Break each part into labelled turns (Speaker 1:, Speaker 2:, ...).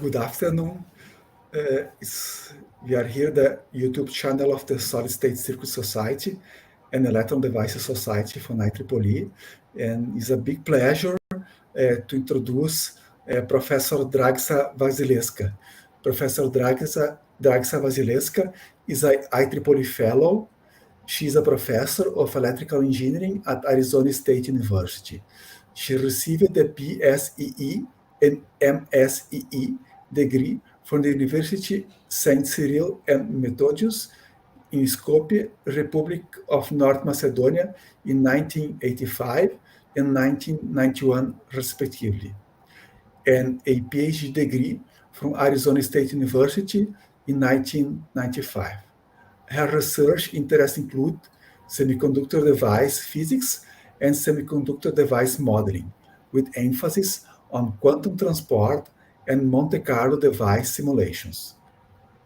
Speaker 1: Good afternoon. We are here, the YouTube channel of the Solid State Circuit Society and Electron Devices Society for IEEE. And it's a big pleasure to introduce Professor Dragica Vasileska. Professor Dragica Vasileska is an IEEE Fellow. She is a professor of electrical engineering at Arizona State University. She received the BSEE and MSEE degree from the University Saint Cyril and Methodius in Skopje, Republic of North Macedonia in 1985 and 1991 respectively, and a PhD degree from Arizona State University in 1995. Her research interests include semiconductor device physics and semiconductor device modeling, with emphasis on quantum transport and Monte Carlo device simulations.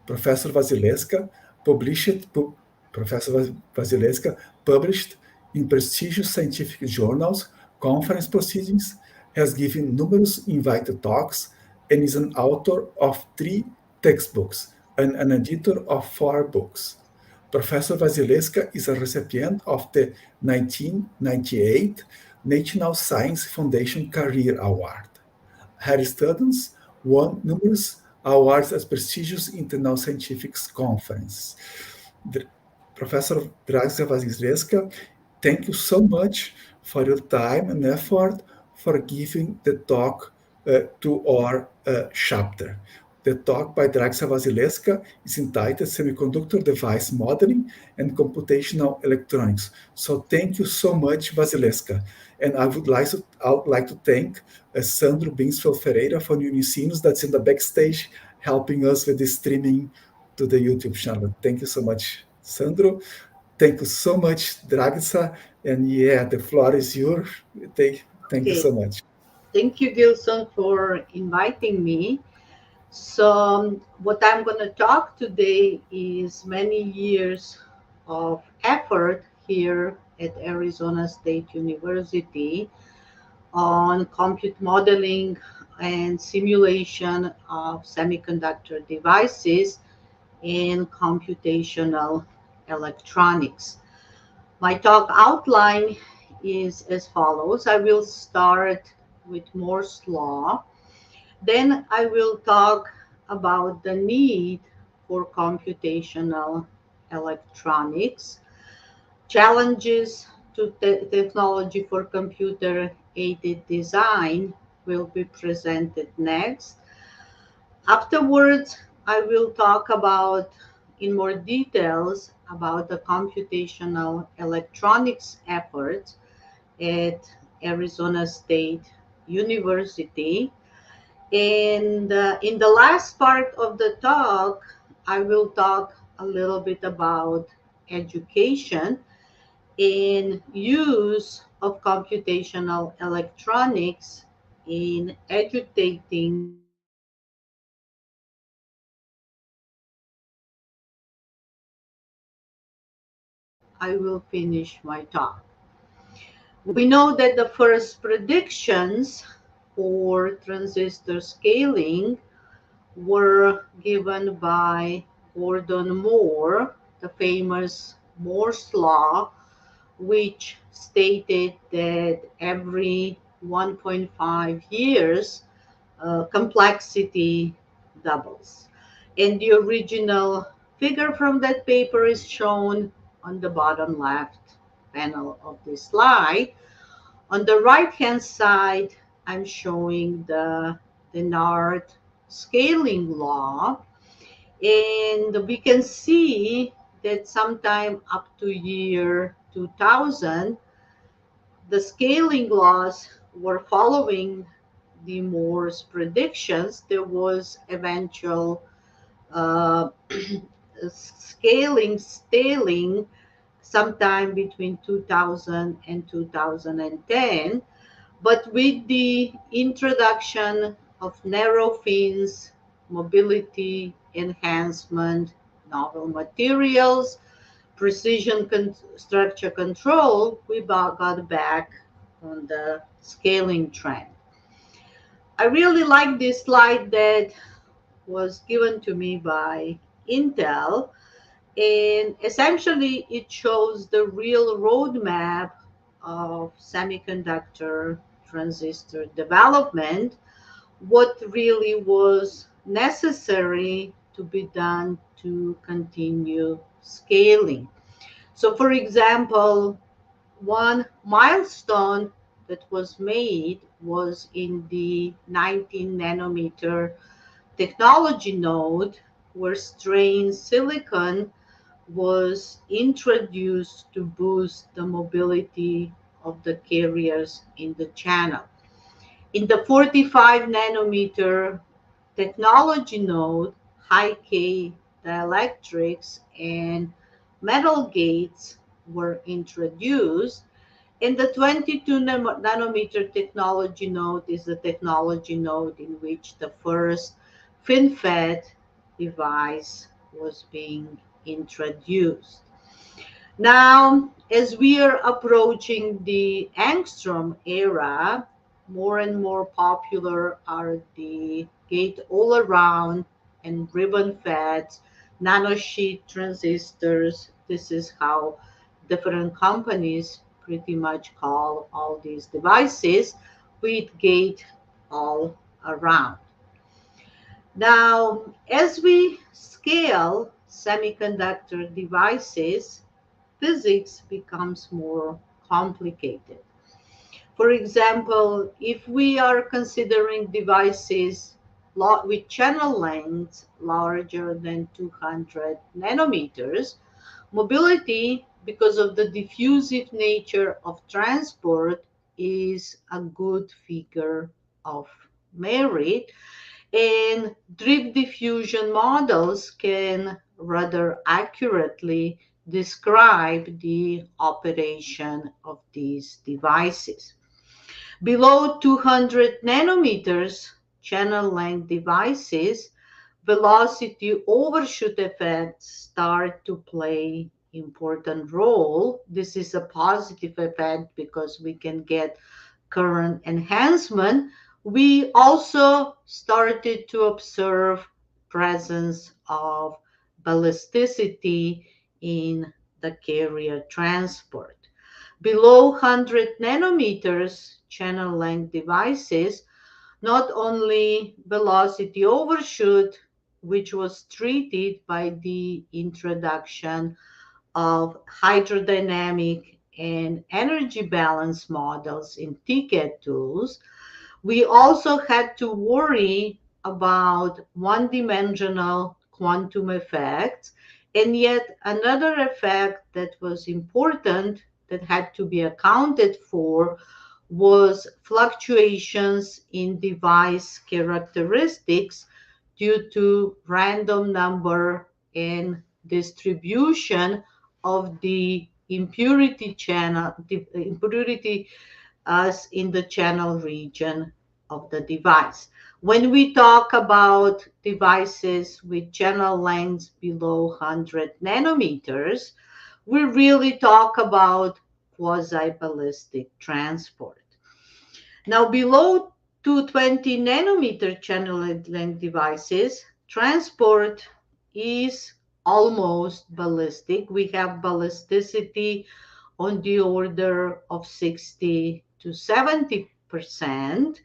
Speaker 1: Professor Vasileska published, Professor Vasileska published in prestigious scientific journals, conference proceedings, has given numerous invited talks, and is an author of 3 textbooks and an editor of 4 books. Professor Vasileska is a recipient of the 1998 National Science Foundation Career Award. Her students won numerous awards at prestigious international scientific conferences. Professor Dragica Vasileska, thank you so much for your time and effort for giving the talk to our chapter. The talk by Dragica Vasileska is entitled Semiconductor Device Modeling and Computational Electronics. So thank you so much, Vasileska. And I would like to thank Sandro Binsfeld Ferreira from Unicinos that's in the backstage helping us with the streaming to the YouTube channel. Thank you so much, Sandro. Thank you so much, Dragica. And yeah, the floor is yours. Thank you so much.
Speaker 2: Thank you, Gilson, for inviting me. So, what I'm going to talk today is many years of effort here at Arizona State University on compute modeling and simulation of semiconductor devices in computational electronics. My talk outline is as follows. I will start with Moore's law. Then I will talk about the need for computational electronics, challenges to technology for computer-aided design will be presented next. Afterwards, I will talk about in more details about the computational electronics efforts at Arizona State University. And in the last part of the talk, I will talk a little bit about education and use of computational electronics in educating I will finish my talk. We know that the first predictions for transistor scaling were given by Gordon Moore, the famous Moore's law, which stated that every 1.5 years, complexity doubles. And the original figure from that paper is shown on the bottom left panel of this slide. On the right-hand side, I'm showing the Dennard scaling law. And we can see that sometime up to year 2000, the scaling laws were following the Moore's predictions. There was eventual staling sometime between 2000 and 2010. But with the introduction of narrow fins, mobility enhancement, novel materials, precision structure control, we got back on the scaling trend. I really like this slide that was given to me by Intel, and essentially it shows the real roadmap of semiconductor transistor development, what really was necessary to be done to continue scaling. So, for example, one milestone that was made was in the 19 nanometer technology node, where strained silicon was introduced to boost the mobility of the carriers in the channel. In the 45 nanometer technology node, high K dielectrics and metal gates were introduced. In the 22 nanometer technology node is the technology node in which the first FinFET device was being introduced. Now, as we are approaching the angstrom era, more and more popular are the gate all around and ribbon feds, nanosheet transistors. This is how different companies pretty much call all these devices, with gate all around. Now, as we scale semiconductor devices, physics becomes more complicated. For example, if we are considering devices with channel lengths larger than 200 nanometers, mobility, because of the diffusive nature of transport, is a good figure of merit, and drift diffusion models can rather accurately describe the operation of these devices. Below 200 nanometers channel length devices, velocity overshoot effects start to play important role. This is a positive effect because we can get current enhancement. We also started to observe presence of ballisticity in the carrier transport. Below 100 nanometers channel length devices, not only velocity overshoot, which was treated by the introduction of hydrodynamic and energy balance models in TCAD tools, we also had to worry about one-dimensional quantum effects, and yet another effect that was important that had to be accounted for was fluctuations in device characteristics due to random number and distribution of the impurity channel, the impurity as in the channel region of the device. When we talk about devices with channel lengths below 100 nanometers, we really talk about quasi-ballistic transport. Now, below 220 nanometer channel length devices, transport is almost ballistic. We have ballisticity on the order of 60 to 70%.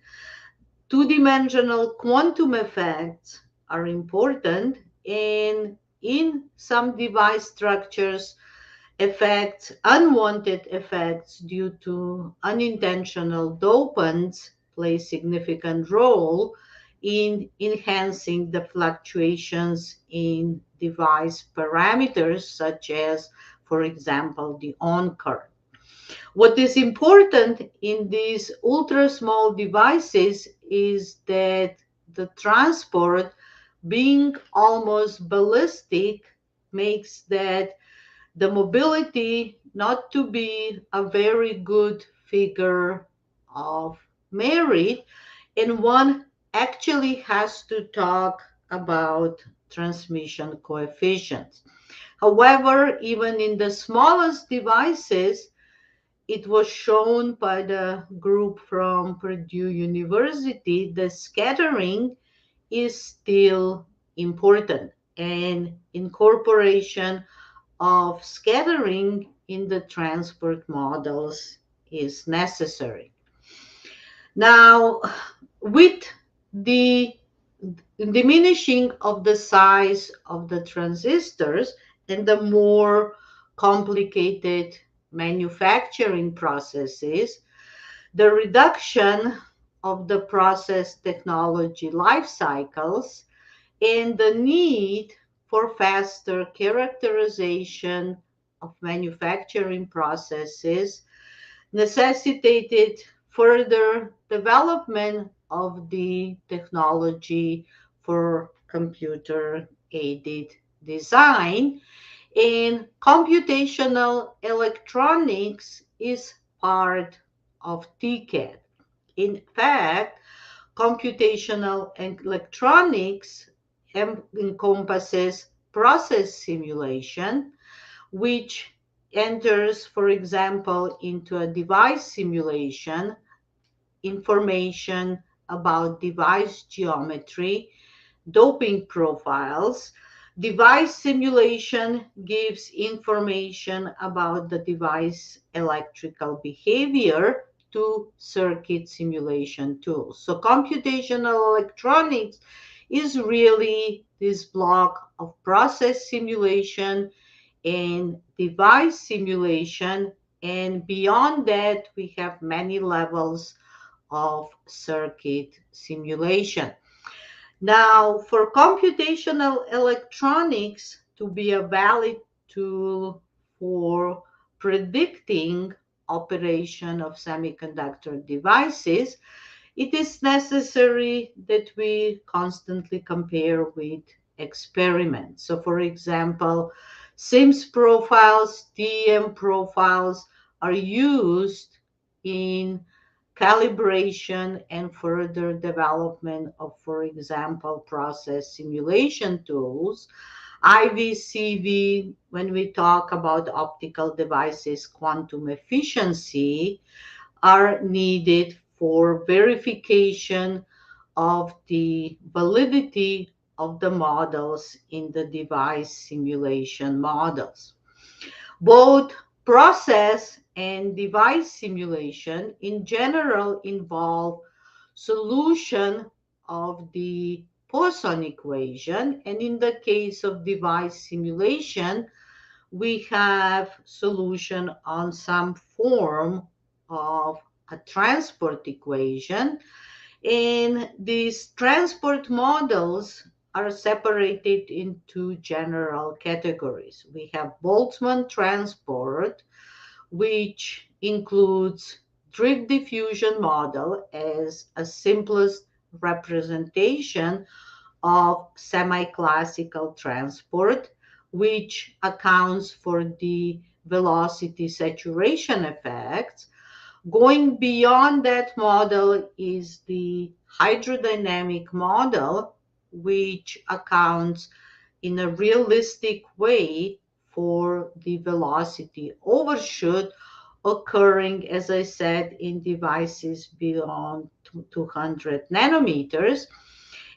Speaker 2: Two-dimensional quantum effects are important, and in some device structures, unwanted effects due to unintentional dopants play significant role in enhancing the fluctuations in device parameters, such as, for example, the on current. What is important in these ultra small devices is that the transport, being almost ballistic, makes that the mobility not to be a very good figure of merit, and one actually has to talk about transmission coefficients. However, even in the smallest devices, it was shown by the group from Purdue University that scattering is still important, and incorporation of scattering in the transport models is necessary. Now, with the diminishing of the size of the transistors and the more complicated manufacturing processes, the reduction of the process technology life cycles, and the need for faster characterization of manufacturing processes necessitated further development of the technology for computer-aided design. And computational electronics is part of TCAD. In fact, computational electronics encompasses process simulation, which enters, for example, into a device simulation, information about device geometry, doping profiles. Device simulation gives information about the device electrical behavior to circuit simulation tools. So computational electronics is really this block of process simulation and device simulation, and beyond that we have many levels of circuit simulation. Now, for computational electronics to be a valid tool for predicting operation of semiconductor devices, it is necessary that we constantly compare with experiments. So, for example, SIMS profiles, TM profiles are used in calibration and further development of, for example, process simulation tools. IVCV, when we talk about optical devices, quantum efficiency, are needed for verification of the validity of the models in the device simulation models. Both process and device simulation in general involve solution of the Poisson equation, and in the case of device simulation, we have solution on some form of a transport equation, and these transport models are separated into general categories. We have Boltzmann transport, which includes drift diffusion model as a simplest representation of semi-classical transport, which accounts for the velocity saturation effects. Going beyond that model is the hydrodynamic model, which accounts in a realistic way for the velocity overshoot occurring, as I said, in devices beyond 200 nanometers.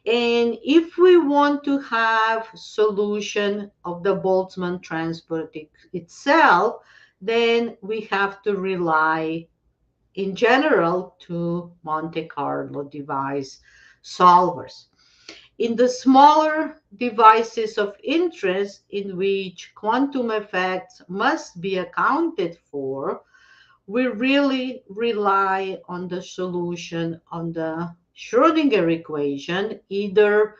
Speaker 2: And if we want to have solution of the Boltzmann transport itself, then we have to rely in general to Monte Carlo device solvers. In the smaller devices of interest in which quantum effects must be accounted for, we really rely on the solution on the Schrödinger equation, either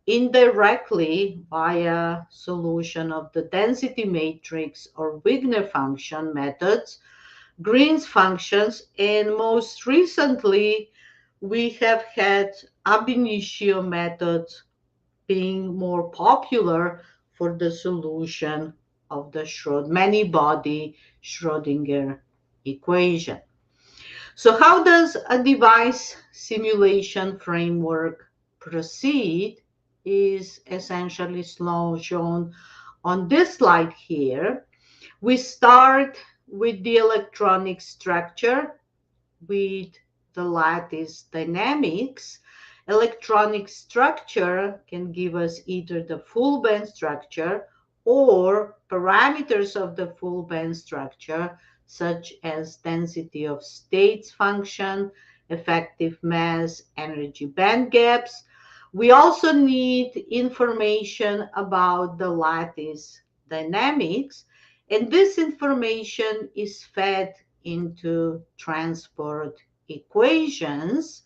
Speaker 2: indirectly via solution of the density matrix or Wigner function methods, Green's functions, and most recently, we have had ab initio methods being more popular for the solution of the many-body Schrödinger equation. So how does a device simulation framework proceed is essentially shown on this slide here. We start with the electronic structure with the lattice dynamics, electronic structure can give us either the full band structure or parameters of the full band structure, such as density of states function, effective mass, energy band gaps. We also need information about the lattice dynamics, and this information is fed into transport equations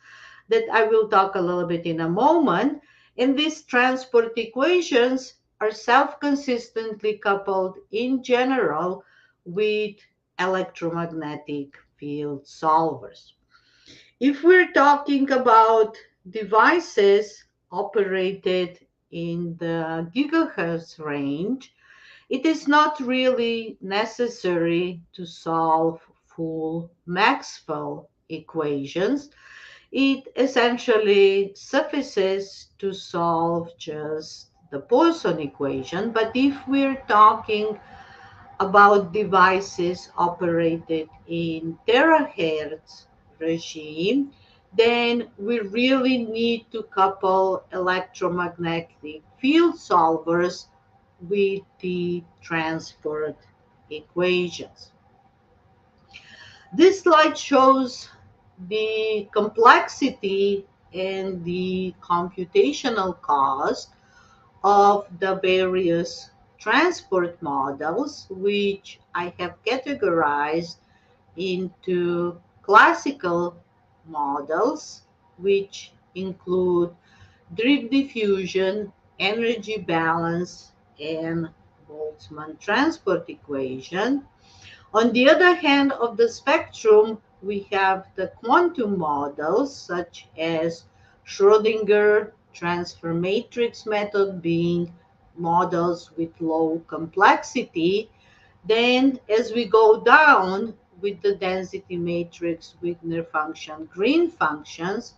Speaker 2: that I will talk a little bit in a moment. And these transport equations are self-consistently coupled in general with electromagnetic field solvers. If we're talking about devices operated in the gigahertz range, it is not really necessary to solve full Maxwell equations. It essentially suffices to solve just the Poisson equation. But if we're talking about devices operated in terahertz regime, then we really need to couple electromagnetic field solvers with the transport equations. This slide shows the complexity and the computational cost of the various transport models, which I have categorized into classical models, which include drift diffusion, energy balance, and Boltzmann transport equation. On the other hand of the spectrum, we have the quantum models, such as Schrödinger transfer matrix method, being models with low complexity. Then as we go down with the density matrix, Wigner function, green functions,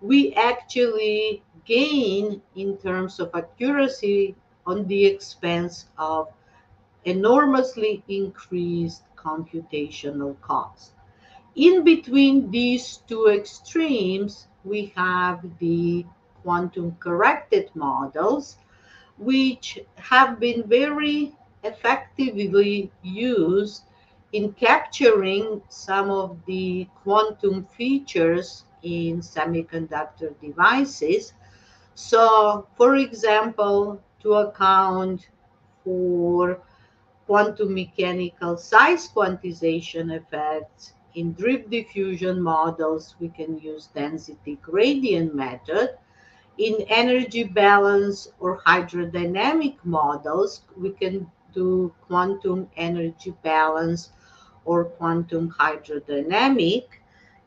Speaker 2: we actually gain in terms of accuracy on the expense of enormously increased computational cost. In between these two extremes, we have the quantum corrected models, which have been very effectively used in capturing some of the quantum features in semiconductor devices. So, for example, to account for quantum mechanical size quantization effects, in drift diffusion models, we can use density gradient method. In energy balance or hydrodynamic models, we can do quantum energy balance or quantum hydrodynamic,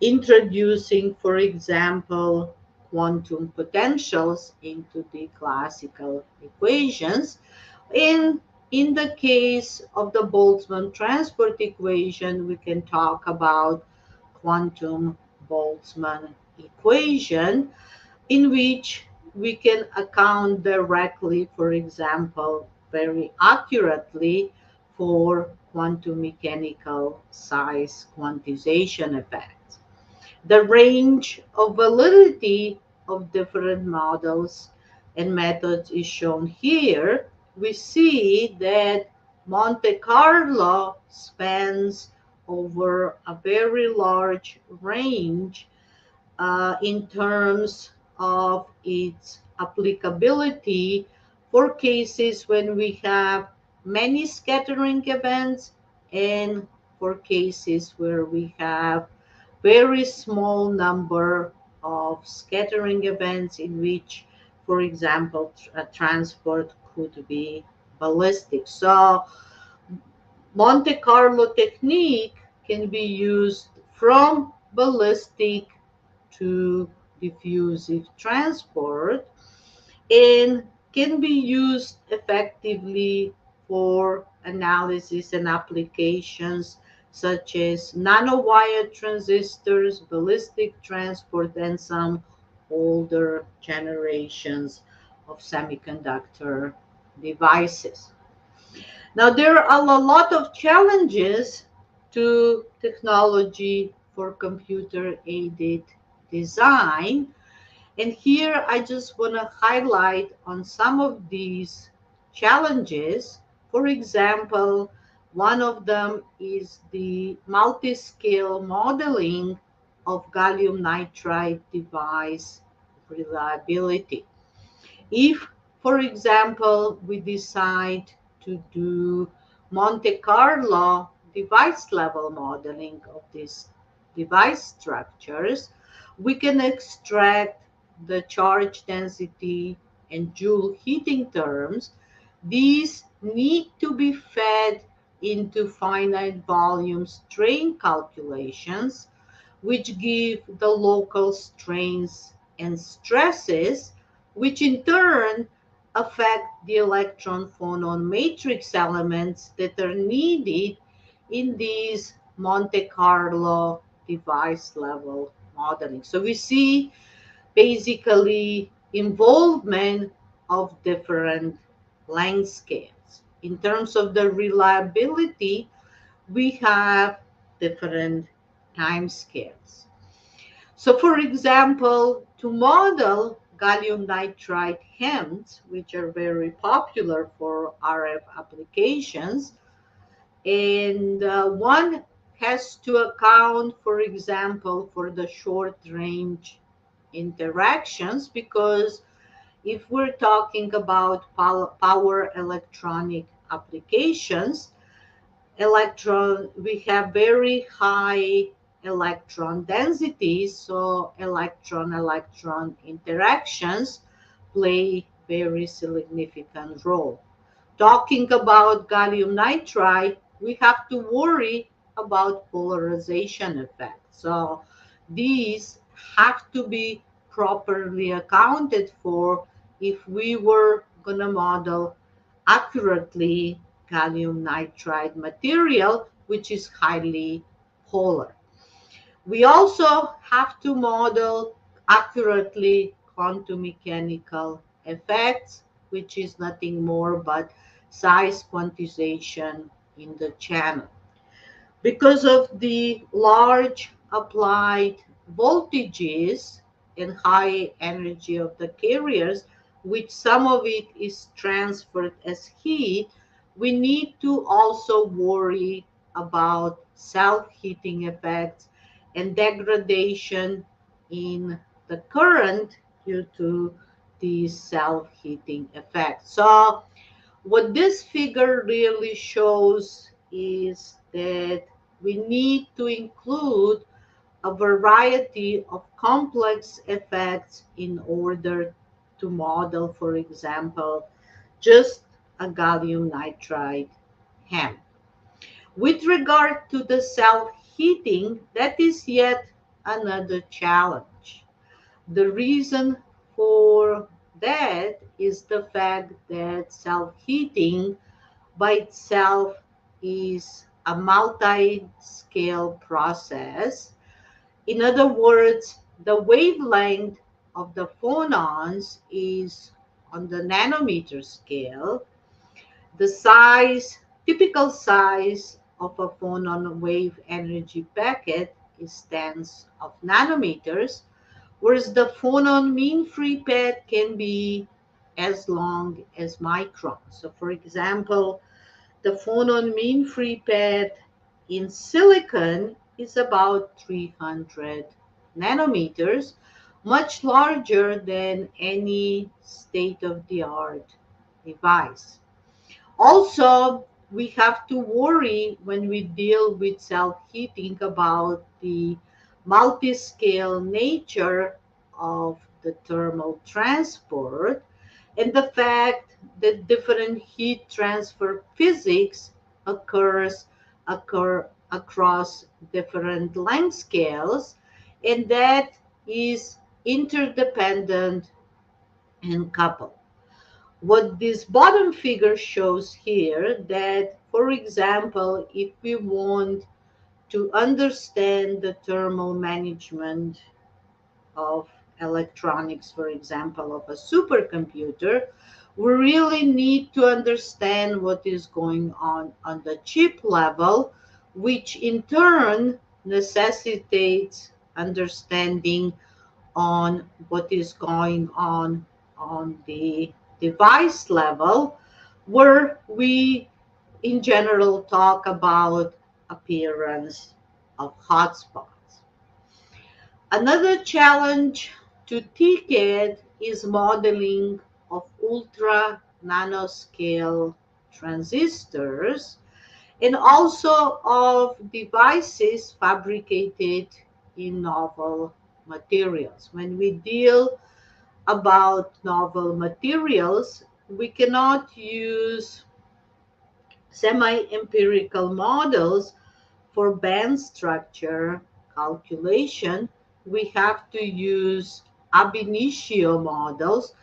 Speaker 2: introducing, for example, quantum potentials into the classical equations. In the case of the Boltzmann transport equation, we can talk about quantum Boltzmann equation, in which we can account directly, for example, very accurately for quantum mechanical size quantization effects. The range of validity of different models and methods is shown here. We see that Monte Carlo spans over a very large range in terms of its applicability for cases when we have many scattering events and for cases where we have very small number of scattering events in which, for example, a transport could be ballistic. So Monte Carlo technique can be used from ballistic to diffusive transport and can be used effectively for analysis and applications such as nanowire transistors, ballistic transport, and some older generations of semiconductor devices. Now, there are a lot of challenges to technology for computer-aided design, And here I just want to highlight on some of these challenges. For example, one of them is the multi-scale modeling of gallium nitride device reliability. If, for example, we decide to do Monte Carlo device level modeling of these device structures, we can extract the charge density and Joule heating terms. These need to be fed into finite volume strain calculations, which give the local strains and stresses, which in turn affect the electron phonon matrix elements that are needed in these Monte Carlo device level modeling. So we see basically involvement of different length scales. In terms of the reliability, we have different time scales. So for example, to model gallium nitride HEMTs, which are very popular for RF applications, and one has to account, for example, for the short range interactions, because if we're talking about power electronic applications, we have very high electron densities, so electron-electron interactions play very significant role. Talking about gallium nitride, we have to worry about polarization effects. So these have to be properly accounted for if we were going to model accurately gallium nitride material, which is highly polar. We also have to model accurately quantum mechanical effects, which is nothing more but size quantization in the channel. Because of the large applied voltages and high energy of the carriers, which some of it is transferred as heat, we need to also worry about self-heating effects and degradation in the current due to these self-heating effects. So what this figure really shows is that we need to include a variety of complex effects in order to model, for example, just a gallium nitride HEMT. With regard to the self-heating, that is yet another challenge. The reason for that is the fact that self-heating by itself is a multi-scale process. In other words, the wavelength of the phonons is on the nanometer scale. The typical size of a phonon wave energy packet is tens of nanometers, whereas the phonon mean free path can be as long as microns. So for example, the phonon mean free path in silicon is about 300 nanometers, much larger than any state-of-the-art device. Also, we have to worry when we deal with self-heating about the multi-scale nature of the thermal transport and the fact that different heat transfer physics occur across different length scales, and that is interdependent and coupled. What this bottom figure shows here that, for example, if we want to understand the thermal management of electronics, for example, of a supercomputer, we really need to understand what is going on the chip level, which in turn necessitates understanding on what is going on the device level, where we in general talk about appearance of hotspots. Another challenge to TCAD is modeling of ultra nanoscale transistors and also of devices fabricated in novel materials. When we deal about novel materials, we cannot use semi-empirical models for band structure calculation. We have to use ab initio models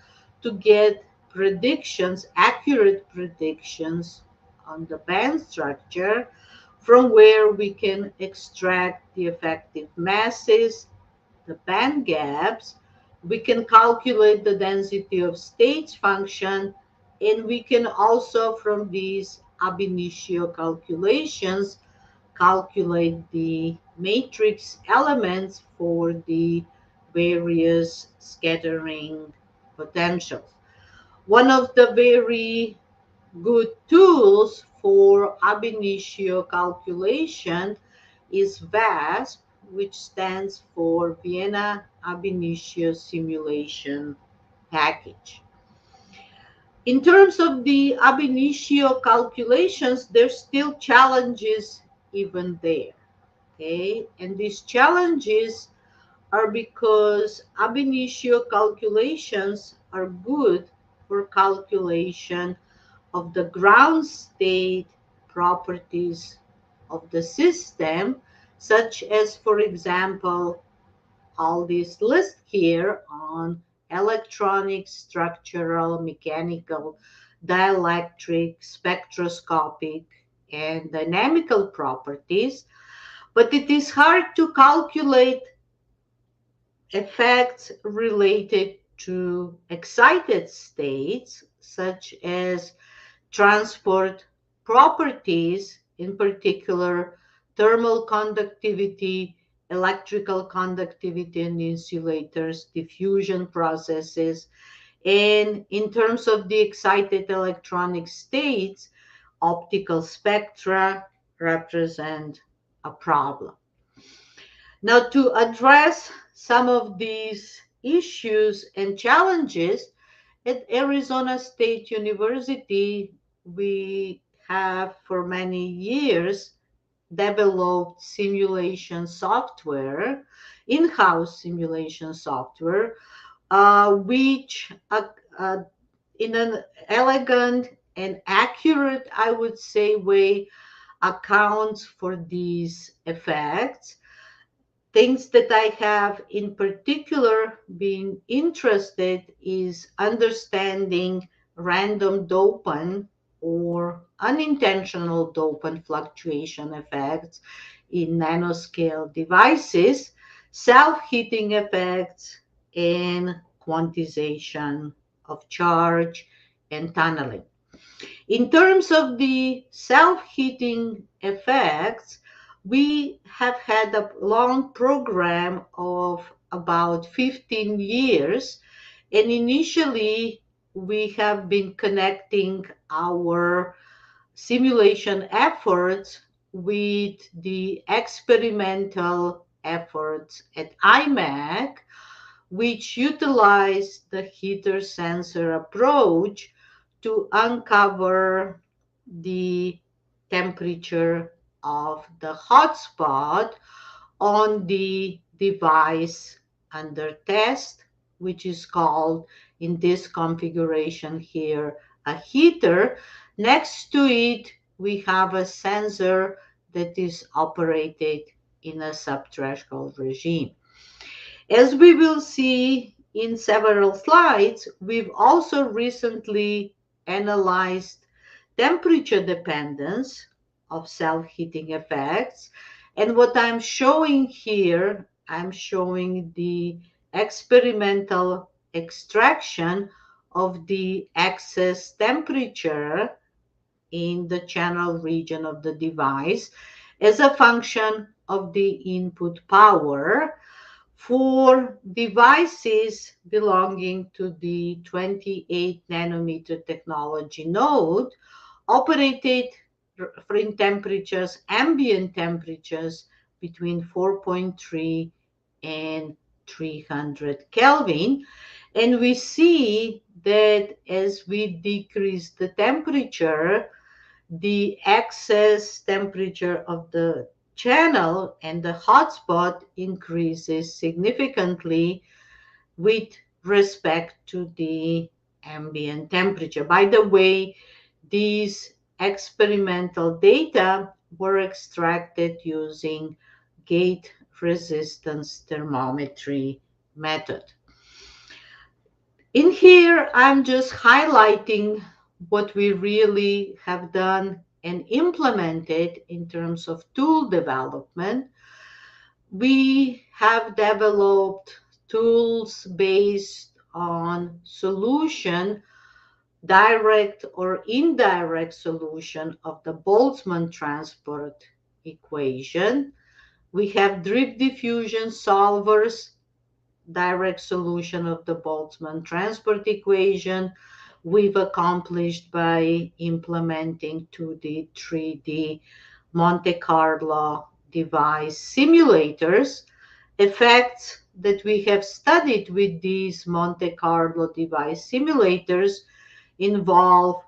Speaker 2: to get predictions, accurate predictions on the band structure, from where we can extract the effective masses, the band gaps. We can calculate the density of stage function, and we can also, from these ab initio calculations, calculate the matrix elements for the various scattering potentials. One of the very good tools for ab initio calculation is VASP, which stands for Vienna Ab Initio Simulation Package. In terms of the ab initio calculations, there's still challenges even there. Okay, and these challenges are because ab initio calculations are good for calculation of the ground state properties of the system, such as, for example, all this list here on electronic, structural, mechanical, dielectric, spectroscopic, and dynamical properties. But it is hard to calculate effects related to excited states, such as transport properties, in particular thermal conductivity, electrical conductivity and insulators, diffusion processes. And in terms of the excited electronic states, optical spectra represent a problem. Now, to address some of these issues and challenges, at Arizona State University, we have for many years developed simulation software, in-house simulation software, which in an elegant and accurate, I would say, way accounts for these effects. Things that I have in particular been interested is understanding random dopant or unintentional dopant fluctuation effects in nanoscale devices, self-heating effects, and quantization of charge and tunneling. In terms of the self-heating effects, we have had a long program of about 15 years, and initially we have been connecting our simulation efforts with the experimental efforts at IMAC, which utilize the heater sensor approach to uncover the temperature of the hotspot on the device under test, which is called in this configuration here a heater. Next to it, we have a sensor that is operated in a subthreshold regime. As we will see in several slides, we've also recently analyzed temperature dependence of self-heating effects. And what I'm showing here, I'm showing the experimental extraction of the excess temperature in the channel region of the device as a function of the input power For devices belonging to the 28 nanometer technology node, operated in temperatures, ambient temperatures between 4.3 and 300 Kelvin. And we see that as we decrease the temperature, the excess temperature of the channel and the hotspot increases significantly with respect to the ambient temperature. By the way, these experimental data were extracted using gate resistance thermometry method. In here, I'm just highlighting what we really have done and implemented in terms of tool development. We have developed tools based on solution, direct or indirect solution of the Boltzmann transport equation. We have drip diffusion solvers, direct solution of the Boltzmann transport equation. We've accomplished by implementing 2D, 3D Monte Carlo device simulators. Effects that we have studied with these Monte Carlo device simulators involve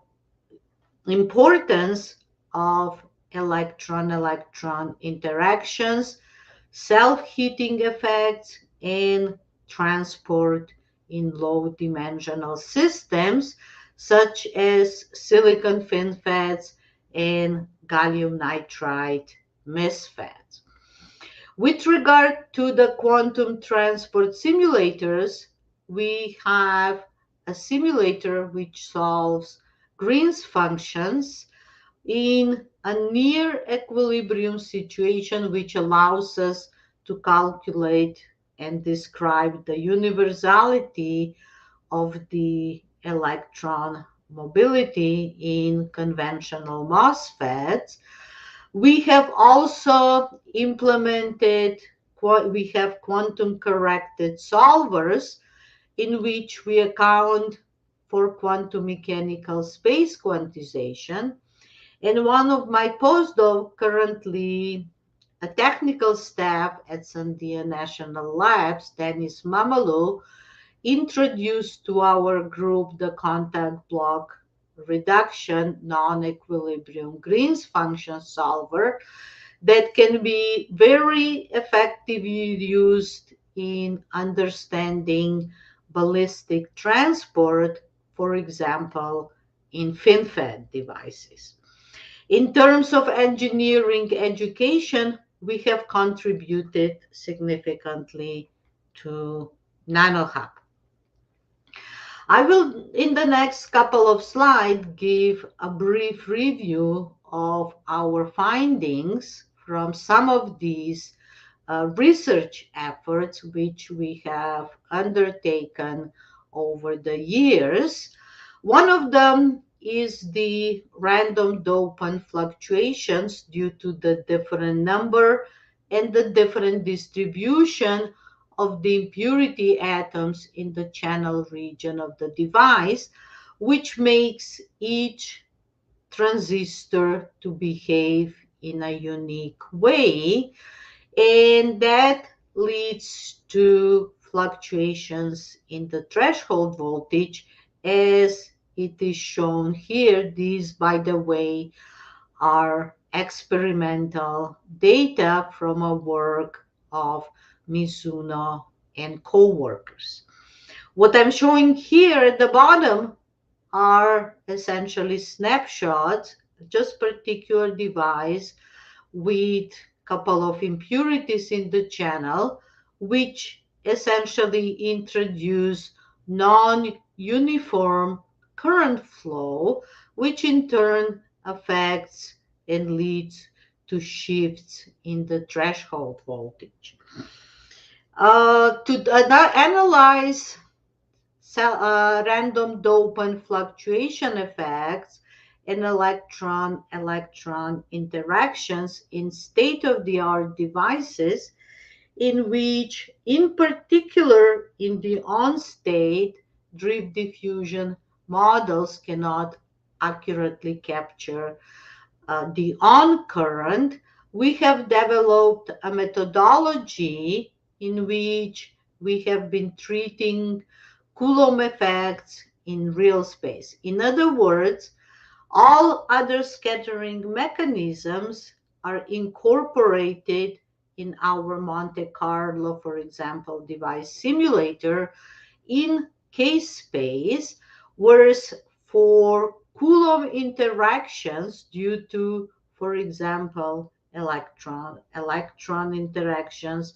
Speaker 2: importance of electron-electron interactions, self-heating effects, and transport in low-dimensional systems such as silicon FinFETs and gallium nitride MISFETs. With regard to the quantum transport simulators, we have a simulator which solves Green's functions in a near equilibrium situation, which allows us to calculate and describe the universality of the electron mobility in conventional MOSFETs. We have also implemented, we have quantum corrected solvers in which we account for quantum mechanical space quantization. And one of my postdocs, currently a technical staff at Sandia National Labs, Dennis Mamalou, introduced to our group the contact block reduction non-equilibrium Green's function solver that can be very effectively used in understanding ballistic transport, for example, in FinFET devices. In terms of engineering education, we have contributed significantly to NanoHub. I will, in the next couple of slides, give a brief review of our findings from some of these research efforts which we have undertaken over the years. One of them is the random dopant fluctuations due to the different number and the different distribution of the impurity atoms in the channel region of the device, which makes each transistor to behave in a unique way. And that leads to fluctuations in the threshold voltage, as it is shown here. These, by the way, are experimental data from a work of Mizuno and co-workers. What I'm showing here at the bottom are essentially snapshots, just particular device with couple of impurities in the channel, which essentially introduce non-uniform current flow, which in turn affects and leads to shifts in the threshold voltage. To analyze random dopant fluctuation effects and electron-electron interactions in state-of-the-art devices, in which, in particular, in the on-state, drift diffusion models cannot accurately capture the on current. We have developed a methodology in which we have been treating Coulomb effects in real space. In other words, all other scattering mechanisms are incorporated in our Monte Carlo, for example, device simulator in case space, whereas for Coulomb interactions due to, for example, electron interactions,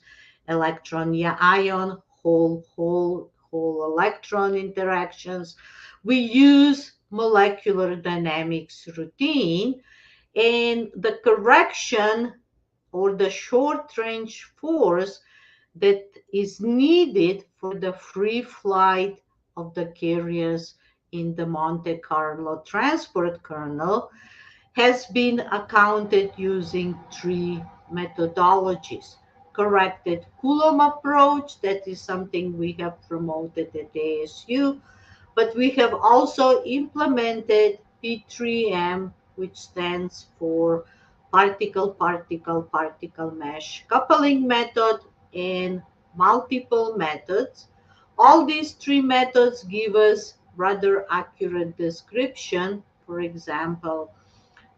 Speaker 2: electron ion, whole electron interactions, we use molecular dynamics routine, and the correction or the short range force that is needed for the free flight of the carriers in the Monte Carlo transport kernel has been accounted using three methodologies. Corrected Coulomb approach, that is something we have promoted at ASU, but we have also implemented P3M, which stands for particle mesh coupling method, and multiple methods. All these three methods give us rather accurate description, for example,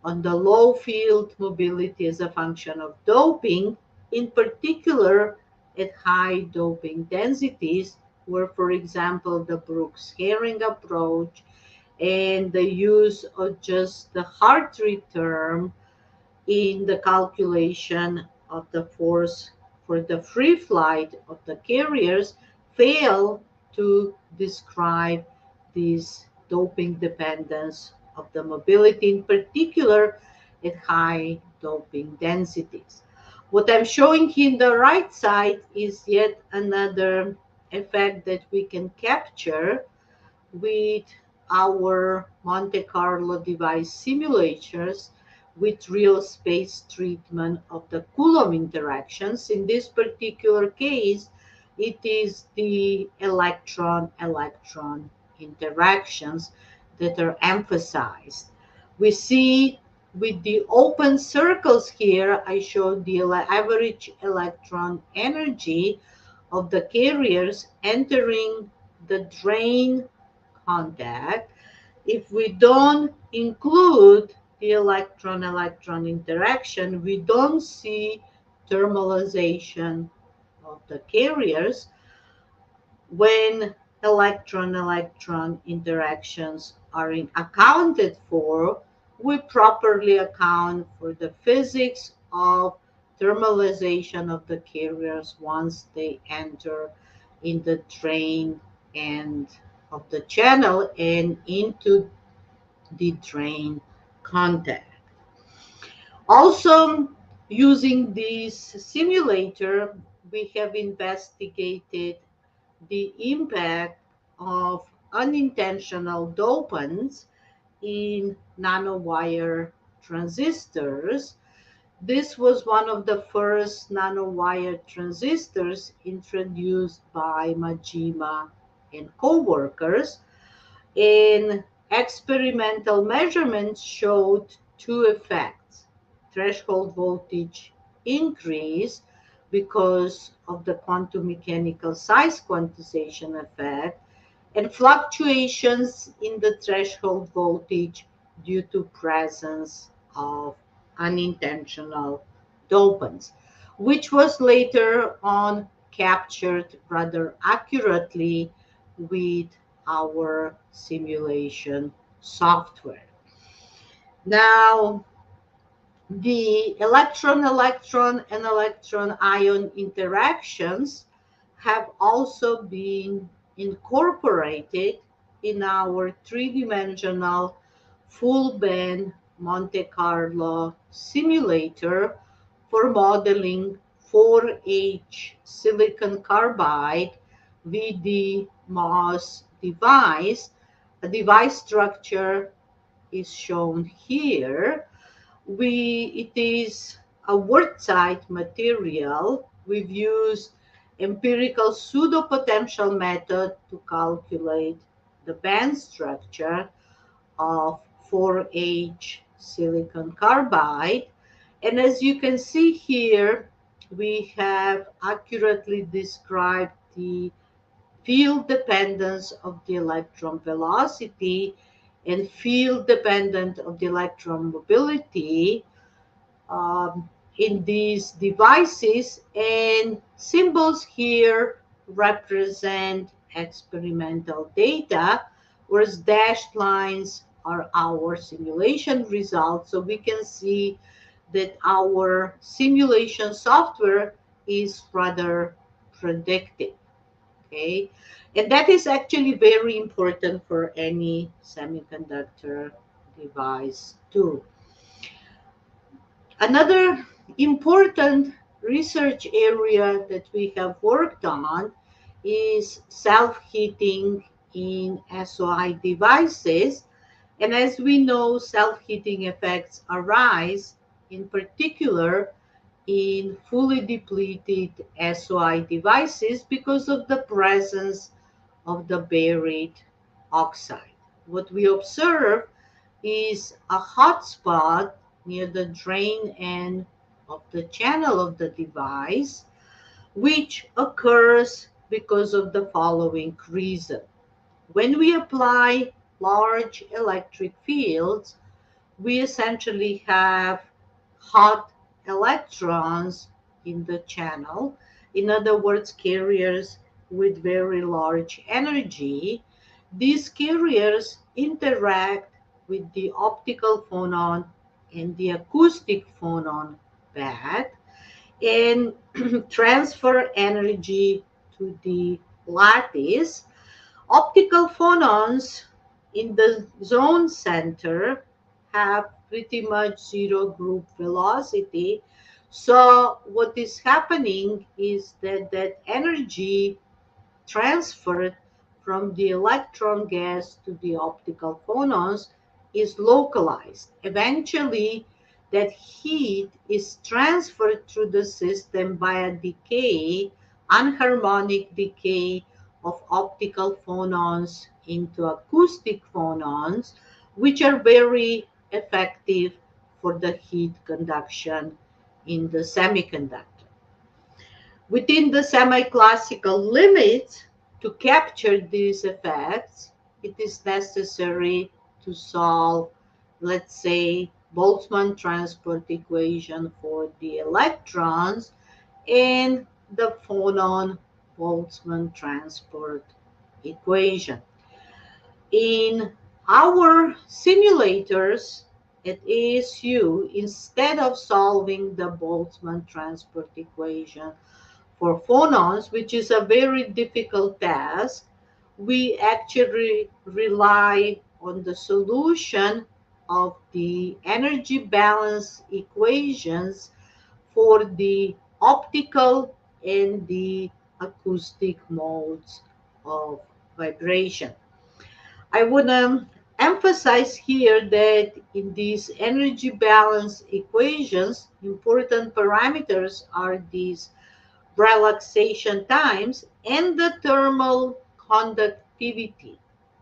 Speaker 2: on the low field mobility as a function of doping, in particular at high doping densities, where, for example, the Brooks-Haring approach and the use of just the Hartree term in the calculation of the force for the free flight of the carriers fail to describe this doping dependence of the mobility, in particular at high doping densities. What I'm showing here in the right side is yet another effect that we can capture with our Monte Carlo device simulators with real space treatment of the Coulomb interactions. In this particular case, it is the electron-electron interactions that are emphasized. We see with the open circles here, I showed the average electron energy of the carriers entering the drain contact. If we don't include the electron-electron interaction, we don't see thermalization of the carriers. When electron-electron interactions are accounted for, we properly account for the physics of thermalization of the carriers once they enter in the drain end of the channel and into the drain contact. Also, using this simulator, we have investigated the impact of unintentional dopants in nanowire transistors. This was one of the first nanowire transistors introduced by Majima and co-workers, and experimental measurements showed two effects: threshold voltage increase because of the quantum mechanical size quantization effect, and fluctuations in the threshold voltage due to presence of unintentional dopants, which was later on captured rather accurately with our simulation software. Now, the electron-electron and electron-ion interactions have also been incorporated in our three-dimensional full-band Monte Carlo simulator for modeling 4H silicon carbide VD-MOS device. A device structure is shown here. It is a wurtzite material we've used empirical pseudopotential method to calculate the band structure of 4H silicon carbide. And as you can see here, we have accurately described the field dependence of the electron velocity and field dependent of the electron mobility in these devices, and symbols here represent experimental data, whereas dashed lines are our simulation results. So we can see that our simulation software is rather predictive. Okay, and that is actually very important for any semiconductor device too. Another important research area that we have worked on is self-heating in SOI devices. And as we know, self-heating effects arise in particular in fully depleted SOI devices because of the presence of the buried oxide. What we observe is a hot spot near the drain end of the channel of the device, which occurs because of the following reason. When we apply large electric fields, we essentially have hot electrons in the channel. In other words, carriers with very large energy. These carriers interact with the optical phonon and the acoustic phonon pad and transfer energy to the lattice. Optical phonons in the zone center have pretty much zero group velocity. So what is happening is that that energy transferred from the electron gas to the optical phonons is localized. Eventually, that heat is transferred through the system by a decay, anharmonic decay of optical phonons into acoustic phonons, which are very effective for the heat conduction in the semiconductor. Within the semi-classical limits, to capture these effects, it is necessary to solve, let's say, Boltzmann transport equation for the electrons and the phonon Boltzmann transport equation. In our simulators at ASU, instead of solving the Boltzmann transport equation for phonons, which is a very difficult task, we actually rely on the solution of the energy balance equations for the optical and the acoustic modes of vibration. I want to emphasize here that in these energy balance equations, important parameters are these relaxation times and the thermal conductivity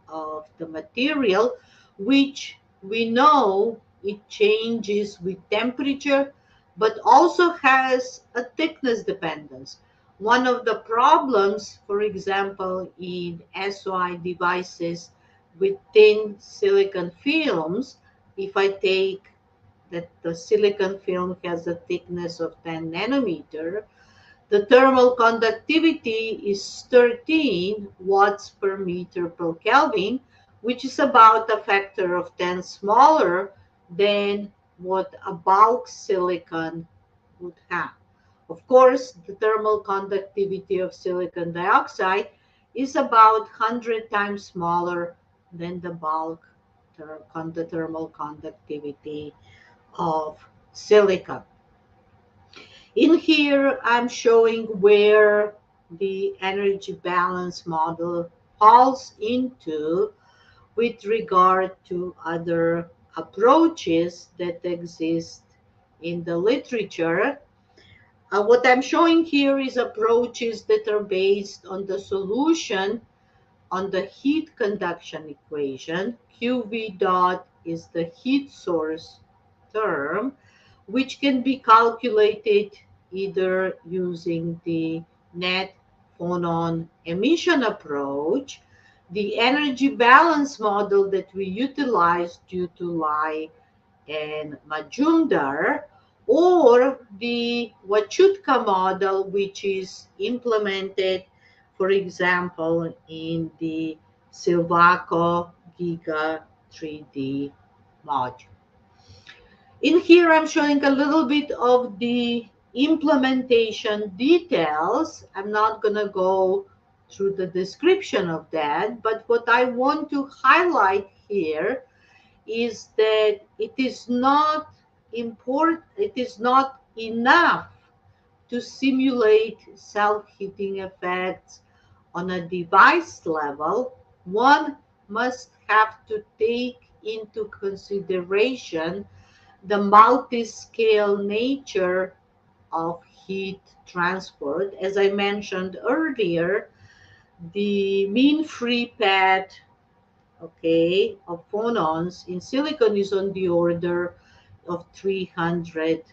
Speaker 2: of the material, which we know it changes with temperature, but also has a thickness dependence. One of the problems, for example, in SOI devices with thin silicon films, if I take that the silicon film has a thickness of 10 nanometer, the thermal conductivity is 13 watts per meter per Kelvin, which is about a factor of 10 smaller than what a bulk silicon would have. Of course, the thermal conductivity of silicon dioxide is about 100 times smaller than the bulk the thermal conductivity of silicon. In here, I'm showing where the energy balance model falls into with regard to other approaches that exist in the literature. What I'm showing here is approaches that are based on the solution on the heat conduction equation. QV dot is the heat source term, which can be calculated either using the net phonon emission approach, the energy balance model that we utilized due to Lai and Majumdar, or the Wachutka model, which is implemented, for example, in the Silvaco Giga 3D module. In here, I'm showing a little bit of the implementation details. I'm not going to go through the description of that, but what I want to highlight here is that it is not enough to simulate self-heating effects on a device level. One must have to take into consideration the multi-scale nature of heat transport. As I mentioned earlier, the mean free path, okay, of phonons in silicon is on the order of 300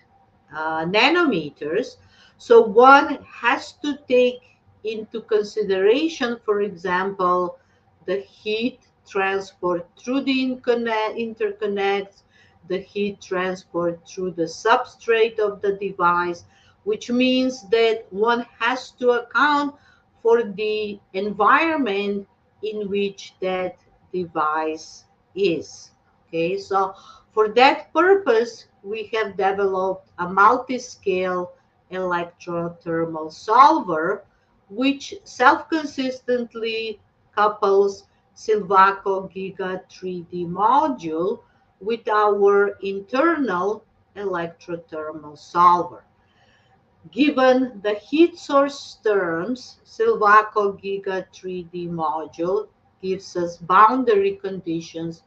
Speaker 2: nanometers. So one has to take into consideration, for example, the heat transport through the interconnects, the heat transport through the substrate of the device, which means that one has to account for the environment in which that device is. Okay, so for that purpose, we have developed a multi-scale electrothermal solver, which self-consistently couples Silvaco Giga 3D module with our internal electrothermal solver. Given the heat source terms, Silvaco Giga 3D module gives us boundary conditions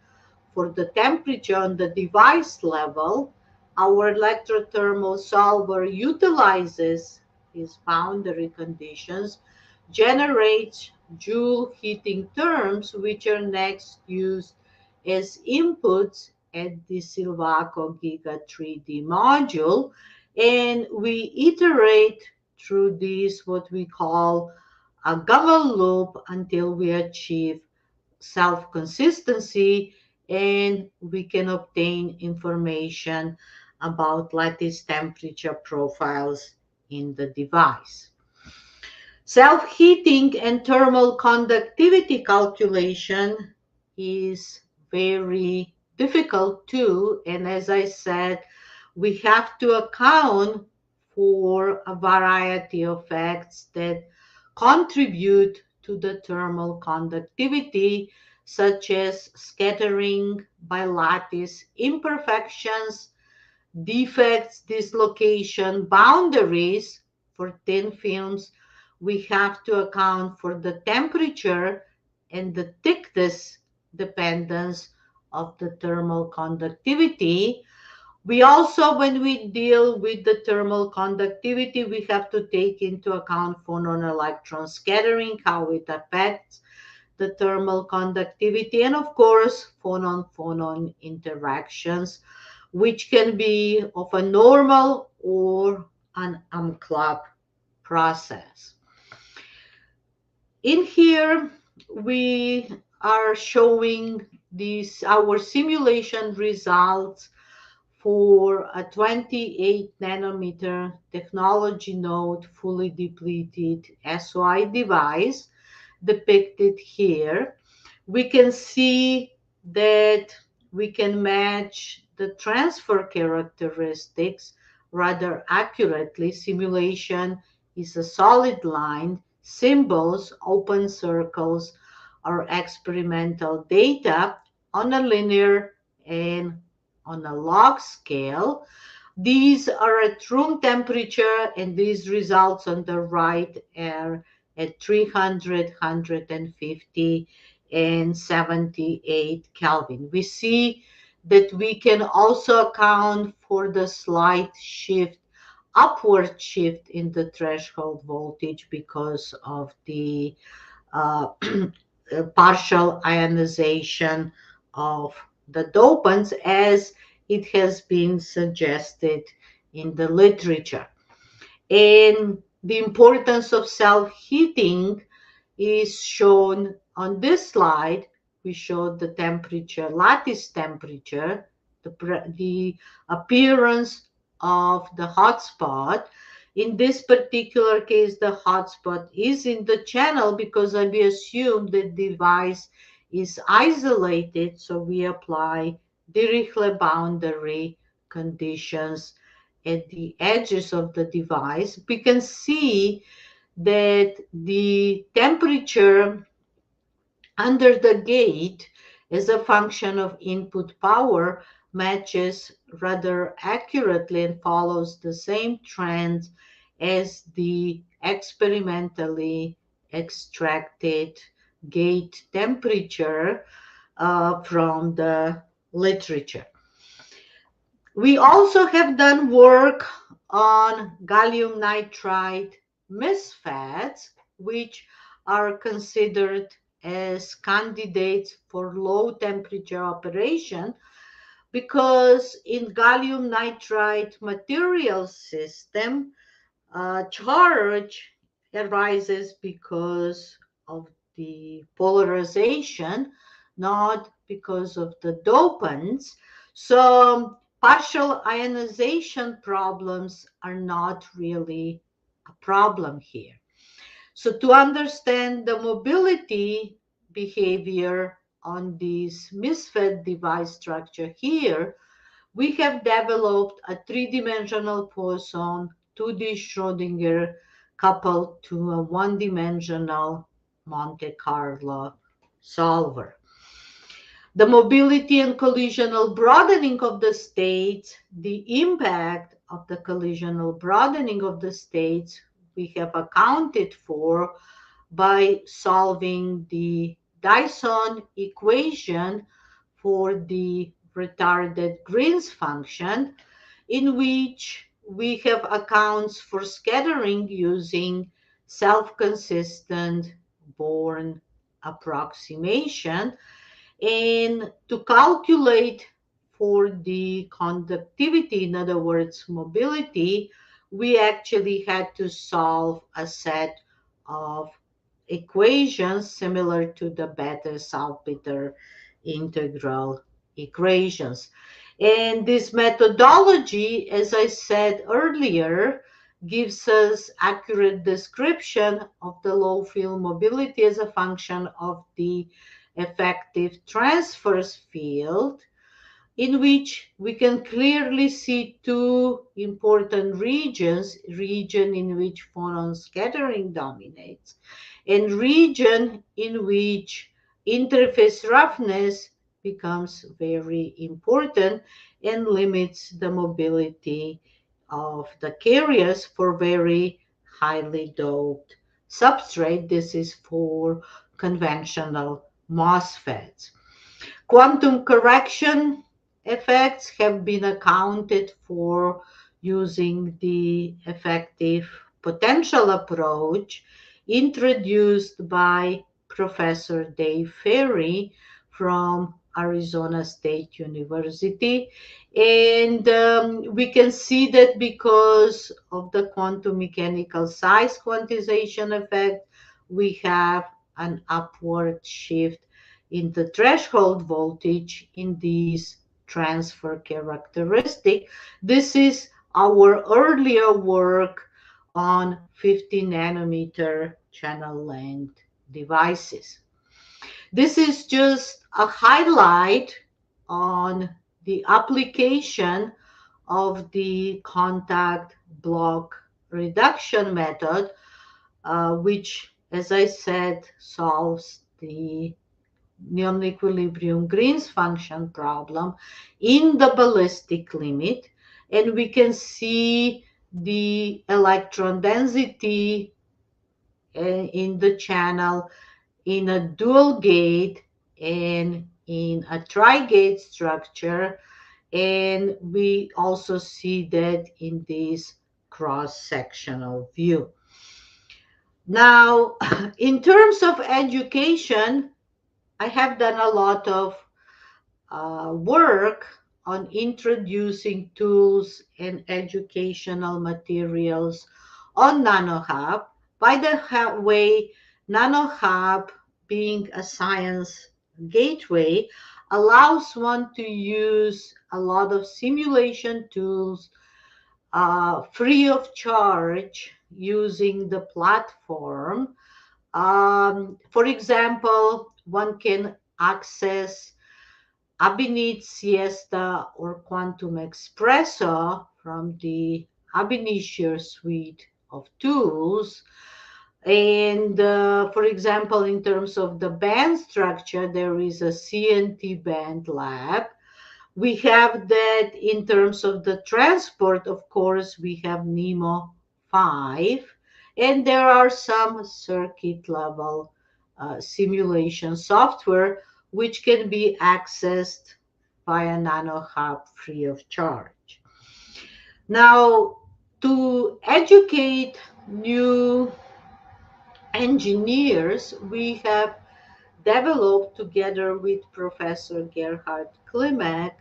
Speaker 2: for the temperature on the device level. Our electrothermal solver utilizes these boundary conditions, generates Joule heating terms, which are next used as inputs at the Silvaco Giga 3D module, and we iterate through this what we call a gamma loop until we achieve self-consistency, and we can obtain information about lattice temperature profiles in the device. Self-heating and thermal conductivity calculation is very difficult too, and as I said, we have to account for a variety of facts that contribute to the thermal conductivity, such as scattering by lattice, imperfections, defects, dislocation, boundaries. For thin films, we have to account for the temperature and the thickness dependence of the thermal conductivity. We also, when we deal with the thermal conductivity, we have to take into account phonon electron scattering, how it affects the thermal conductivity, and of course, phonon-phonon interactions, which can be of a normal or an unclop process. In here, we are showing our simulation results for a 28 nanometer technology node fully depleted SOI device depicted here. We can see that we can match the transfer characteristics rather accurately. Simulation is a solid line. Symbols, open circles, are experimental data on a linear and on a log scale. These are at room temperature, and these results on the right are at 300, 150, and 78 Kelvin. We see that we can also account for the slight shift upward shift in the threshold voltage because of the partial ionization of the dopants, as it has been suggested in the literature. And the importance of self-heating is shown on this slide. We showed the temperature, lattice temperature, the appearance of the hotspot. In this particular case, the hotspot is in the channel because we assume the device is isolated, so we apply Dirichlet boundary conditions at the edges of the device. We can see that the temperature under the gate as a function of input power matches rather accurately and follows the same trend as the experimentally extracted gate temperature from the literature. We also have done work on gallium nitride MOSFETs, which are considered as candidates for low temperature operation, because in gallium nitride material system, charge arises because of the polarization, not because of the dopants. So partial ionization problems are not really a problem here. So to understand the mobility behavior on this MOSFET device structure here, we have developed a three-dimensional Poisson 2D Schrodinger coupled to a one-dimensional Monte Carlo solver. The mobility and collisional broadening of the states, the impact of the collisional broadening of the states, we have accounted for by solving the Dyson equation for the retarded Green's function, in which we have accounts for scattering using self-consistent Born approximation. And to calculate for the conductivity, in other words, mobility, we actually had to solve a set of equations similar to the Bethe-Salpeter integral equations. And this methodology, as I said earlier, gives us accurate description of the low field mobility as a function of the effective transverse field, in which we can clearly see two important regions, region in which phonon scattering dominates, and region in which interface roughness becomes very important and limits the mobility of the carriers for very highly doped substrate. This is for conventional MOSFETs. Quantum correction effects have been accounted for using the effective potential approach introduced by Professor Dave Ferry from Arizona State University. And we can see that because of the quantum mechanical size quantization effect, we have an upward shift in the threshold voltage in these transfer characteristic. This is our earlier work on 50 nanometer channel length devices. This is just a highlight on the application of the contact block reduction method, which, as I said, solves the non-equilibrium Green's function problem in the ballistic limit. And we can see the electron density in the channel in a dual gate and in a tri-gate structure. And we also see that in this cross-sectional view. Now, in terms of education, I have done a lot of work on introducing tools and educational materials on NanoHub. By the way, NanoHub, being a science gateway, allows one to use a lot of simulation tools free of charge using the platform. For example, one can access ab initio, Siesta, or Quantum Espresso from the ab initio suite of tools. And for example, in terms of the band structure, there is a CNT band lab. We have that in terms of the transport, of course, we have NEMO 5, and there are some circuit level simulation software which can be accessed via NanoHub free of charge. Now, to educate new engineers, we have developed together with Professor Gerhard Klimek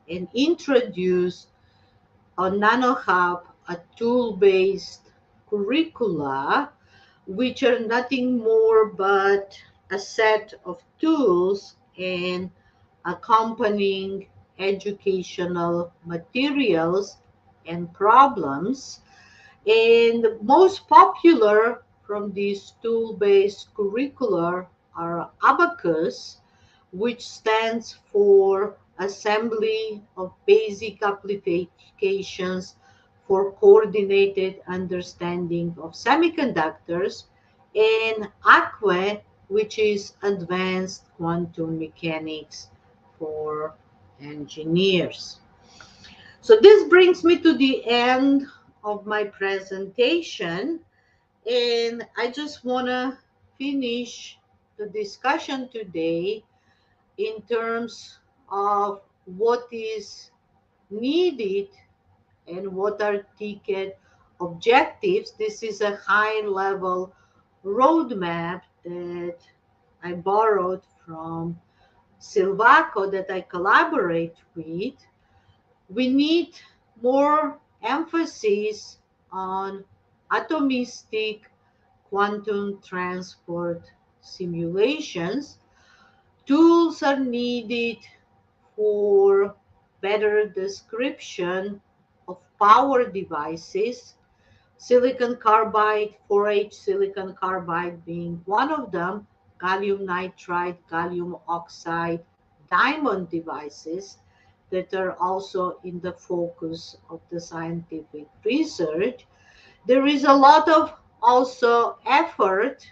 Speaker 2: and introduced on NanoHub a tool-based curricula, which are nothing more but a set of tools and accompanying educational materials and problems. And the most popular from these tool-based curricula are Abacus, which stands for Assembly of Basic Applications for Coordinated Understanding of Semiconductors, and Aqua, which is Advanced Quantum Mechanics for Engineers. So this brings me to the end of my presentation, and I just want to finish the discussion today in terms of what is needed and what are TCAD objectives. This is a high-level roadmap that I borrowed from Silvaco that I collaborate with. We need more emphasis on atomistic quantum transport simulations. Tools are needed for better description of power devices, silicon carbide, 4H silicon carbide being one of them, gallium nitride, gallium oxide, diamond devices that are also in the focus of the scientific research. There is a lot of also effort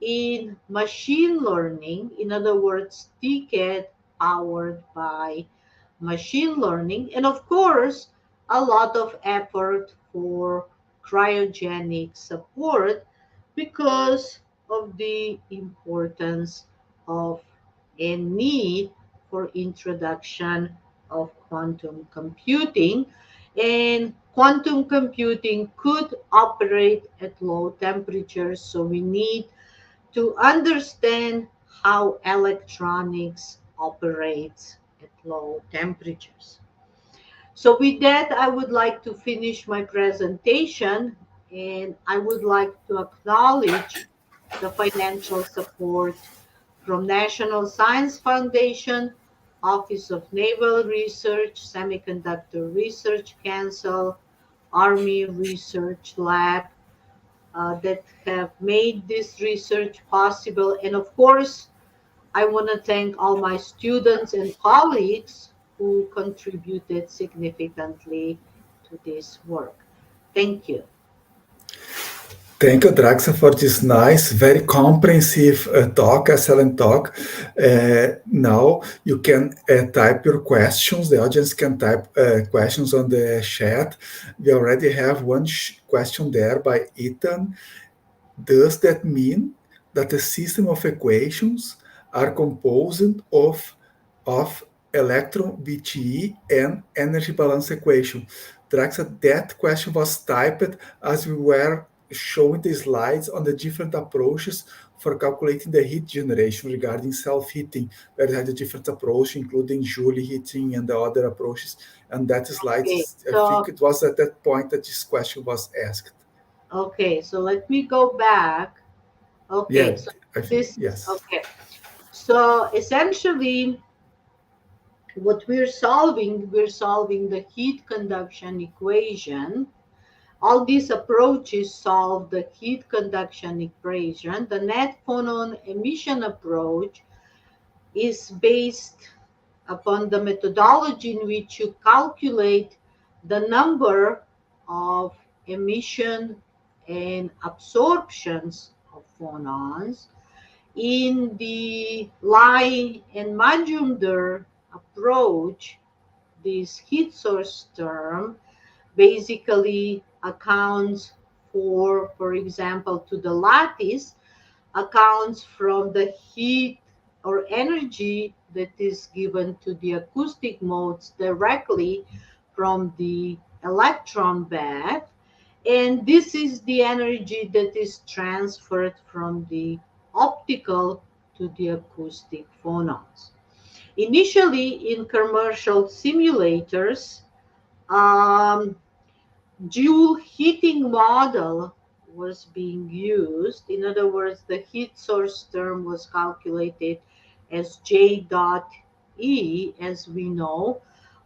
Speaker 2: in machine learning, in other words, TCAD powered by machine learning, and of course, a lot of effort for cryogenic support because of the importance of and need for introduction of quantum computing. And quantum computing could operate at low temperatures, so we need to understand how electronics operates at low temperatures. So with that, I would like to finish my presentation, and I would like to acknowledge the financial support from National Science Foundation, Office of Naval Research, Semiconductor Research Council, Army Research Lab, that have made this research possible. And of course, I want to thank all my students and colleagues who contributed significantly to this work. Thank you.
Speaker 1: Thank you, Draxa, for this nice, very comprehensive talk, excellent talk. Now you can type your questions. The audience can type questions on the chat. We already have one question there by Ethan. Does that mean that the system of equations are composed of electron VTE and energy balance equation? Draxa, that question was typed as we were showing the slides on the different approaches for calculating the heat generation regarding self-heating, where they had a different approach, including Joule heating and the other approaches. And that slide,
Speaker 2: Okay,
Speaker 1: I think
Speaker 2: so
Speaker 1: it was at that point that this question was asked.
Speaker 2: okay, so let me go back. Okay,
Speaker 1: Yeah,
Speaker 2: so
Speaker 1: I think,
Speaker 2: this is
Speaker 1: yes.
Speaker 2: okay. So essentially, what we're solving the heat conduction equation. All these approaches solve the heat conduction equation. The net phonon emission approach is based upon the methodology in which you calculate the number of emission and absorptions of phonons. In the Lie and Majumder approach, this heat source term basically accounts for example, to the lattice, accounts from the heat or energy that is given to the acoustic modes directly from the electron bath. And this is the energy that is transferred from the optical to the acoustic phonons. Initially, in commercial simulators, um, Joule heating model was being used. In other words, the heat source term was calculated as J dot E, as we know,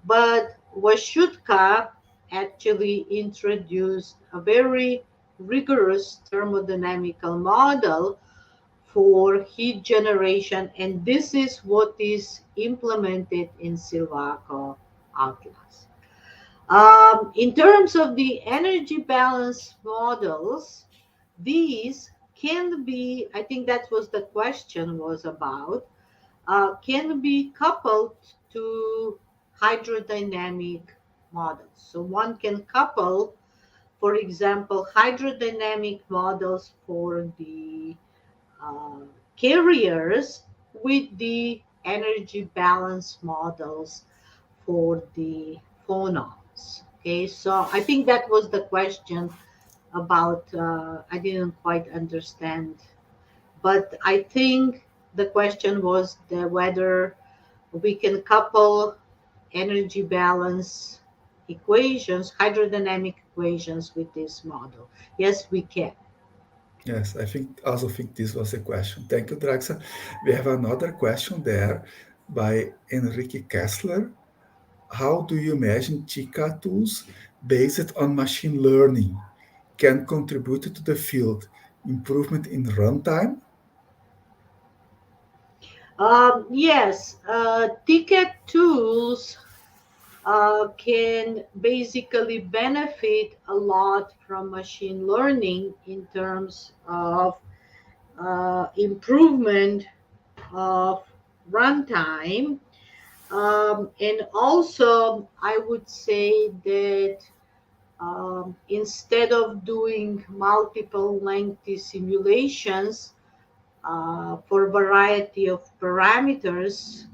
Speaker 2: but Washutka actually introduced a very rigorous thermodynamical model for heat generation, and this is what is implemented in Silvaco Atlas. In terms of the energy balance models, these can be, I think that was the question was about, can be coupled to hydrodynamic models. So one can couple, for example, hydrodynamic models for the uh, carriers with the energy balance models for the phonons. Okay, so I think that was the question about, I didn't quite understand, but I think the question was whether we can couple energy balance equations, hydrodynamic equations with this model. Yes, we can.
Speaker 1: Yes, also think this was a question. Thank you, Draxa. We have another question there by Enrique Kessler. How do you imagine TCAD tools based on machine learning can contribute to the field improvement in runtime?
Speaker 2: Yes, TCAD tools can basically benefit a lot from machine learning in terms of improvement of runtime. And also, I would say that instead of doing multiple lengthy simulations for a variety of parameters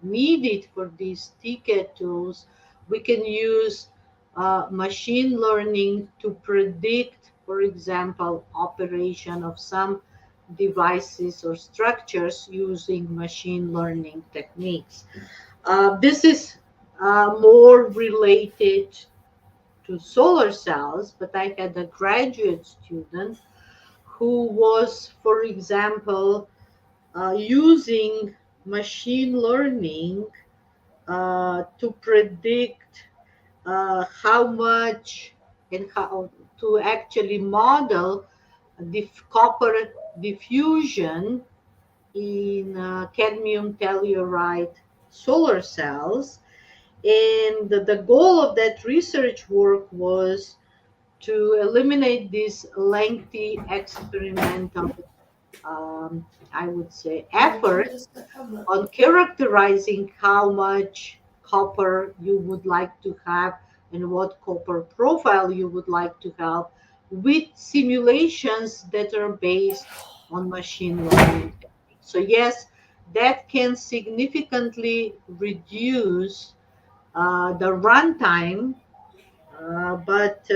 Speaker 2: needed for these TCAD tools, we can use machine learning to predict, for example, operation of some devices or structures using machine learning techniques. This is more related to solar cells, but I had a graduate student who was, for example, using machine learning to predict how much and how to actually model the copper diffusion in cadmium telluride solar cells. And the goal of that research work was to eliminate this lengthy experimental, I would say, efforts on characterizing how much copper you would like to have and what copper profile you would like to have with simulations that are based on machine learning techniques. So yes, that can significantly reduce the runtime But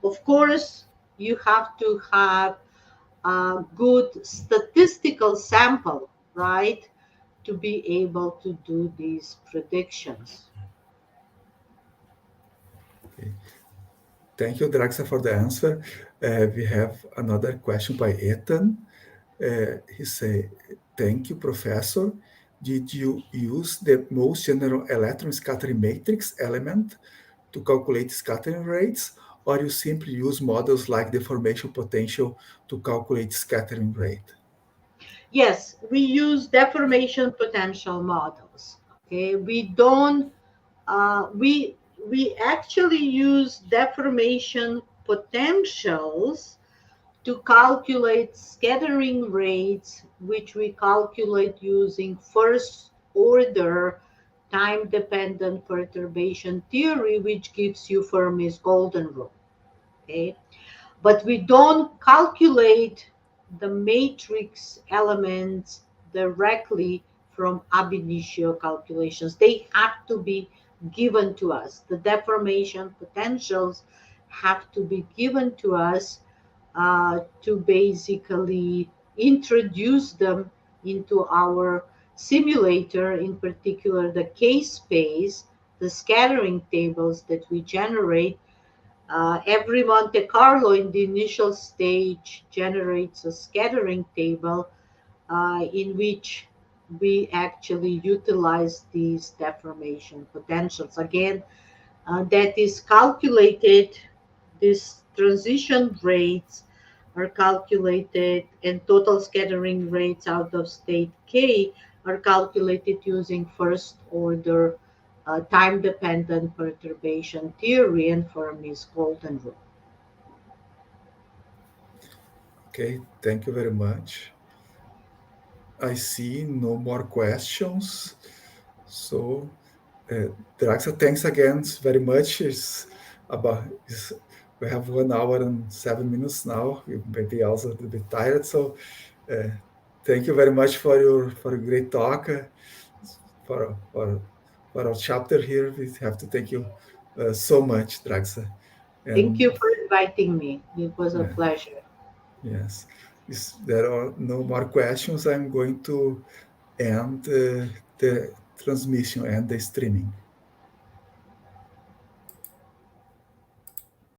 Speaker 2: of course, you have to have a good statistical sample, right, to be able to do these predictions.
Speaker 1: Okay. Thank you, Draxa, for the answer. We have another question by Ethan. He say, thank you, professor. Did you use the most general electron scattering matrix element to calculate scattering rates, or you simply use models like deformation potential to calculate scattering rate?
Speaker 2: Yes, we use deformation potential models. Okay, we don't. We actually use deformation potentials to calculate scattering rates, which we calculate using first order time dependent perturbation theory, which gives you Fermi's golden rule. Okay, but we don't calculate the matrix elements directly from ab initio calculations. They have to be given to us. The deformation potentials have to be given to us to basically introduce them into our simulator, in particular the K-space, the scattering tables that we generate. Every Monte Carlo in the initial stage generates a scattering table in which we actually utilize these deformation potentials. Again, that is calculated, these transition rates are calculated, and total scattering rates out of state K are calculated using first order time dependent perturbation theory and Fermi's golden rule.
Speaker 1: Okay, thank you very much. I see no more questions. So, Draxa, thanks again very much. We have 1 hour and 7 minutes now. You may be also a little bit tired. So, uh, thank you very much for your great talk. For, for, for our chapter here, we have to thank you so much, Draxa.
Speaker 2: Thank
Speaker 1: And
Speaker 2: you for inviting me. It was a
Speaker 1: uh,
Speaker 2: pleasure.
Speaker 1: yes, if there are no more questions, I'm going to end the transmission and the streaming.